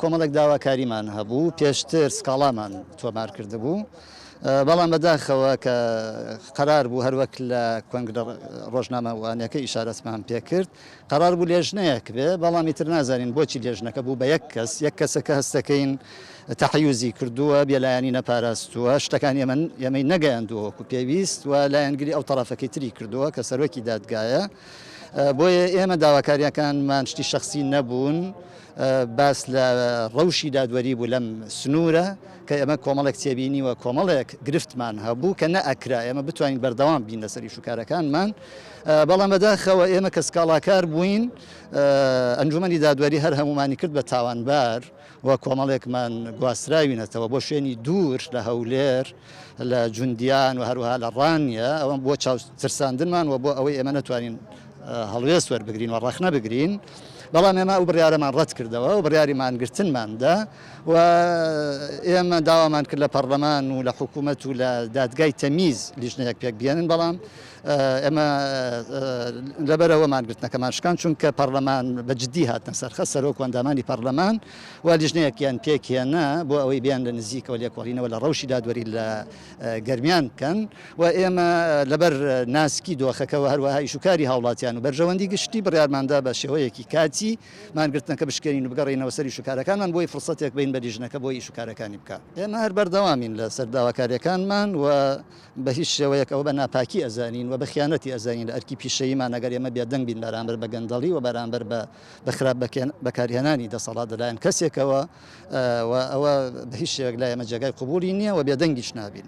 کۆمەڵێک داواکاریمان هەبوو پێشتر سکاڵامان تۆمار کردبوو بەڵام بەداخەوە کە قرار بوو هەروەک لە کۆنگرە ڕۆژنامە وانەکە ئیشارەتمان پێ کرد قرار بوو لێژنەیەک بێ بەڵام ئیتر نازانین بۆچی لێژنەکە بوو بە یەک کەسەکە هەستەکەین تەحیوزی کردووە بێلایانی نەپاراستووە شتەکان ئێمەی نەگەیاندووەکو پێویست و لایەنگری ئەو تەڕەفەکەی تری کردووە کە سەرۆکی دادگایە بۆیە ئێمە داواکاریەکانمان شتی شخصی نەبوون باس لە ڕەوشی دادوەری بوو لەم سنوورە کە ئێمە کۆمەڵێک تێبینی و کۆمەڵێک گرفتمان هەبوو کە نەئەکرا ئێمە بتوانین بەردەوام بین لەسەری شوکارەکانمان بەڵام بەداخەوە ئێمە کە سکاڵاکار بووین ئەنجومەنی دادوەری هەر هەمومانی کرد بە تاوانبار و کۆمەڵێکمان گواستراوینەتەوە بۆ شوێنی دوور لە هەولێر لە جوندیان و هەروها لە ڕانیە ئەوە بۆ چاوترساندنمان و بۆ ئەوەی ئێمە نەتوانین هەڵوێست وەربگرین و ڕەخنە بگرین بەڵام ئێمە ئەو بڕیارەمان ڕەت کردەوە و بڕیاریمانگرتنماندا و ئێمە داوامان کرد لە پەرلەمان و لە حکوومەت و لە دادگای تەمیز لیژنەیەک پێک بێنن بەڵام ئێمە لەبەرەوەمان گرتنەکەمان شکان چونکە پەرلەمان بەجددی هاتنە سەرخە سەرۆک ئەندامانی پەرلەمان و لیژنەیەکیان پێکێنا بۆ ئەوەی بیان لە نزیکەوە لێکۆڵینەوە لە ڕەوشی دادوەری لە گەرمیان بکەن و ئێمە لەبەر ناسکی دۆخەکەەوە هەروەها ئیشوکاری هاوڵاتیان و بەرژەوەندی گشتی بڕیارماندا بە شێوەیەکی کاتی مانگرتنەکە بشکێنین و بگەڕینەوە سەری شوکارەکانمان بۆی فرسەتێک بین بە لیژنەکە بۆی ئیشوکارەکانی بکە ئێمە هەر بەردەوامین لە سەر داواکاریەکانمان و بە هیچ شێوەیەک ئەوە بە ناپاکی ئەزانین و بە خیانەتی ئەزانین لە ئەرکی پیشەییمان ئەگەر ئێمە بێدەنگ بین بەرامبەر بە گەندەڵی و بەرامبەر بە خراپ بەکارهێنانی دەسەڵات لەلایەن کەسێکەوە و ئەوە بە هیچ شێوەیەک لای ئێمە جێگای قبولی نییە و بێدەنگیش نابین